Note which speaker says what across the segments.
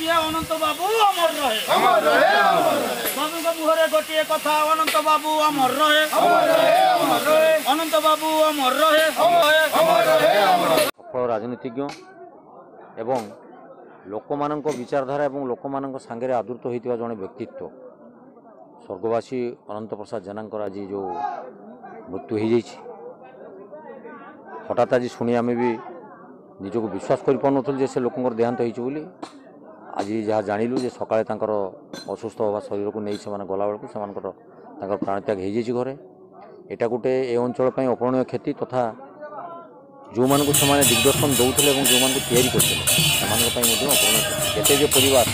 Speaker 1: गोटे अनंत बाबू अमर रहे बाबू मुहरे गोटे कथा अनंत बाबू अमर रहे अनंत बाबू अमर रहे।
Speaker 2: सफल राजनीतिज्ञ एवं लोकमानंक विचारधारा एवं लोकमानंक सांगरे आदृत होइतिबा जणे व्यक्तित्व स्वर्गवासी अनंत प्रसाद जेनांकर आज जो मृत्यु हो जाइए हठात आज शुणी आम भी निजक विश्वास कर पारे से लोक देहांत होली आज जहाँ जानलु जे सकाळे तांकर असुस्थ होगा शरीर को नहीं से गला बेलू से प्राणत्याग हो जाइए घरे एटा गोटे ए अंचल अपूरणीय क्षति तथा जो मान को दिग्दर्शन दौले जो मान तैयारी करते अपूरणीय जे परिवार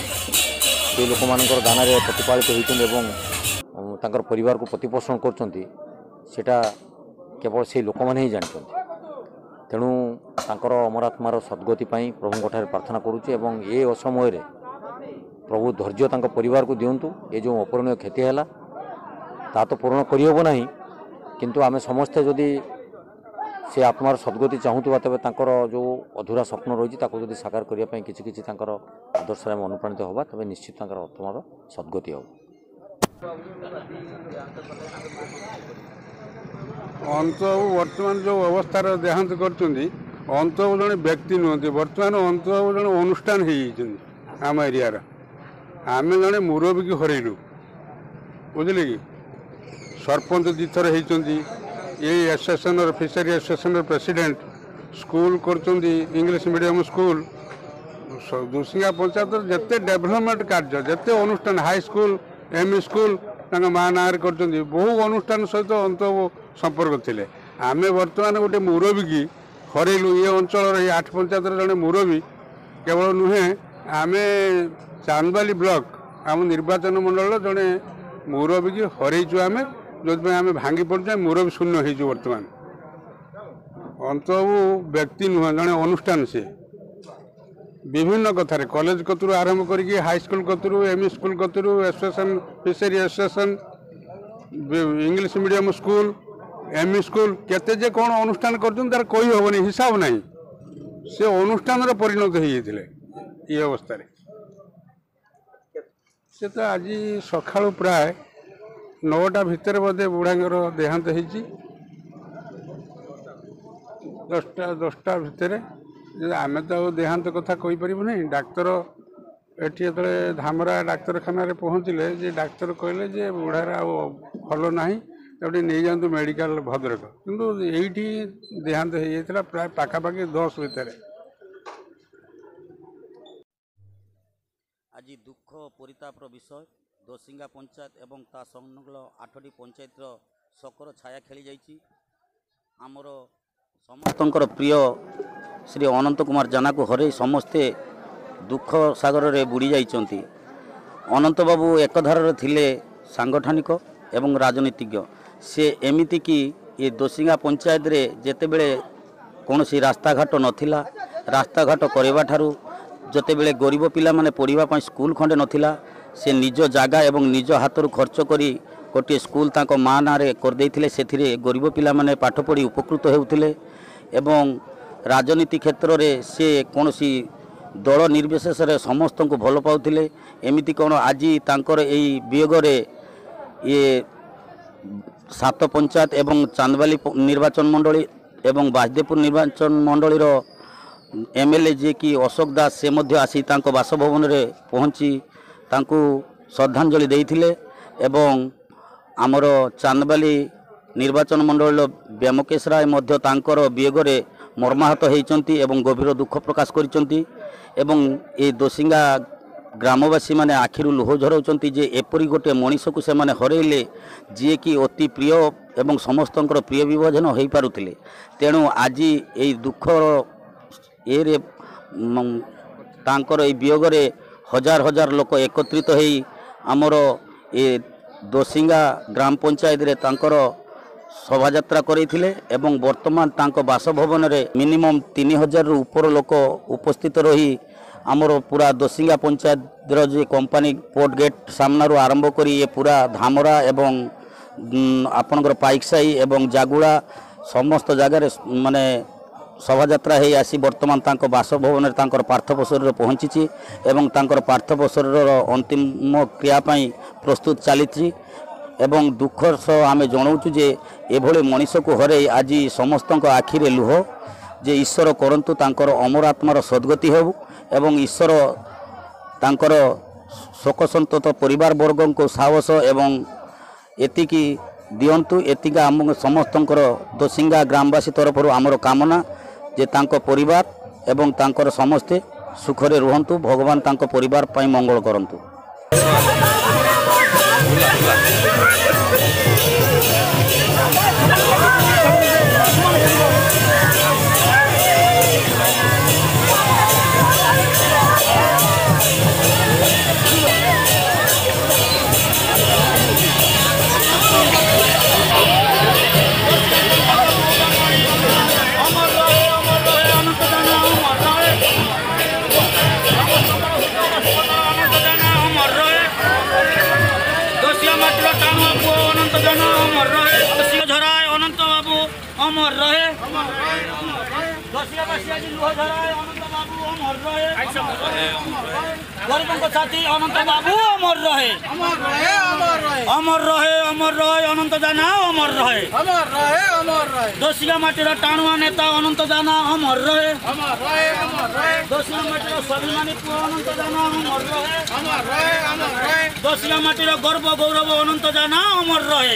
Speaker 2: से लोक मान दान प्रतिपालित होकर परिवार को प्रतिपोषण करटा केवल से लोक मैंने ही जानते तेणु तांकर अमरात्मार सद्गति प्रभु प्रार्थना करुचे एवं ये असमय प्रभु धैर्य तांको परिवार को दिंतु ये जो अपूरणीय क्षति है ता तो पूर्ण करहब ना किंतु आमे समस्ते जदि से आत्मार सद्गति चाहूबा तेज तांकर जो अधूरा स्वप्न रही जदि साकार करने किसी आदर्श आम अनुप्राणित होगा तेज निश्चित आत्मार सद्गति हो।
Speaker 3: अंत वर्तमान जो अवस्थार देहांत कर अंत जड़े व्यक्ति नुहति बर्तमान अंत जड़े अनुष्ठान होम एरिया आम जड़े मुरबी की हरइलु बुझे कि सरपंच दुईथर होती association fishery association president school कर इंग्लिश मीडियम स्कूल दुसिंगा पंचायत जिते डेभलपमेंट कार्य जिते अनुष्ठान हाई स्कूल एमई स्कूल माँ ना कर बहु अनुष्ठान सहित अंत संपर्क थे आम बर्तमान गोटे मुरबी की हरइलु ये अंचल 8 पंचायत जड़े मुरबी केवल नुहे आम चांदबाली ब्लॉक आम निर्वाचन मंडल जड़े मुरबी की हरइचु आम जो आम भांगी पड़े मुरबी शून्य हो बर्तमान अंत व्यक्ति नुह जड़े अनुष्ठान से विभिन्न कथार कॉलेज कतरू आरंभ करके हाई स्कूल कतरू एमई स्कूल कतरू association fishery association English medium school ME school केते जे कौन अनुष्ठान कर कही हेनी हिसाब ना से अनुष्ठान परिणत होते ये अवस्था से तो आज सका प्राय 9टा भितर बोधे बुढ़ांगर देहांत हो 10टा भितर आम तो देहांत कथा कहीपर नहीं डाक्तर ये धामरा डाक्तरखाना पहुँचले जे डाक्तर कहले जे बुढ़ार भल ना गोटे नहीं जातु मेडिकल भद्रक किंतु ये देहांत हो प्राय पाखापाखि 10 भितर।
Speaker 4: आज दुख परितापर विषय दोसिंगा पंचायत एवं ता संलग्न 8टी पंचायत शोकर छाया खेली जाइए आमर समस्त प्रिय श्री अनंत कुमार जेना को हर समस्ते दुख सागर रे बुड़ी जाइछंती। अनंत बाबू एकधार थिले सांगठनिक एवं राजनीतिज्ञ से एमिति कि ये दोसिंगा पंचायत रे जेते बेले कौनसी रास्ता घाट नथिला रास्ता घाट करवा ठारू जते बेले गरीब पिला माने पढ़िबा पई स्कूल खंडे नथिला से निज जागा एवं निज हाथरू खर्च करी गोटे स्कूल तांको माँ ना रे कर देथिले सेथिरे गरीब पिला माने पाठ पढ़ी उपकृत हेउथिले एवं राजनीति क्षेत्र में से कौन सी दल निर्विशेष समस्त को भल पाउथिले एमिति कौन आज तांकर एई वियोगरे ये 7 पंचायत एवं चांदबाली निर्वाचन मंडली एवं बासदेवपुर निर्वाचन मंडलीर एमएलए जे कि अशोक दास से मध्य आसी तांको बासभवन रे पहुँची तांको श्रद्धांजलि देइथिले एवं आमर चांदबाली निर्वाचन मंडल व्यामकेश राय मध्य तांकर वियोगरे मर्माहत होती एवं गभीर दुख प्रकाश करिसेंती एवं ए दोसिंगा ग्रामवासी माने आखिरु लुह झराउछंती जे एपरी गोटे मनीष को से माने हरइले जे कि अति प्रिय एवं समस्तंकर प्रिय विभाजन हो पारुथिले तेणु आज ए दुखर ए तांकर ए वियोगरे हजार हजार लोक एकत्रित होई आमर ए दोसिंगा ग्राम पंचायत रे तांकर शोभायात्रा करैथिले एवं वर्तमान तांको बासभवन रे मिनिमम 3000 रु ऊपर लोक उपस्थित रही आमर पूरा दोसिंगा पंचायत जे कंपनी पोर्ट गेट सामना आरंभ करी ये पूरा धामरा एवं आपनकर पाइकसाई एवं जागुड़ा समस्त जगार माने शोभायात्रा हो आसी बर्तमान बासभवन पार्थिव शरीर पहुँची एवं पार्थिव शरीर अंतिम क्रियापाई प्रस्तुत चली एवं दुखर सह आम जनाऊँ जे एभली मनीष को हर आज समस्त आखिरे लुह जे ईश्वर करंतु तांकर अमर आत्मार सद्गति हो एवं ईश्वर तांकर शोक संतप्त परिवार वर्ग को साहस एवं एतिकी दियंतु एतिका आम समस्त दोसिंगा ग्रामवासी तरफ आमर कामना जे तांको परिवार एवं तांकर समस्ते सुखरे रुहंतु भगवान तांको परिवार पाई मंगल करंतु।
Speaker 1: अमर रहे गरीबों को साथी अनंत बाबू अमर रहे अमर रहे अमर रहे अनंत जाना अमर रहे दोसिया माटीर टाणुआ नेता अनंत जाना अमर रहे दोसिया माटीर स्वाभिमानी पुआ अनंत जाना अमर रहे दोसिया माटीर गर्व गौरव अनंत जाना अमर रहे।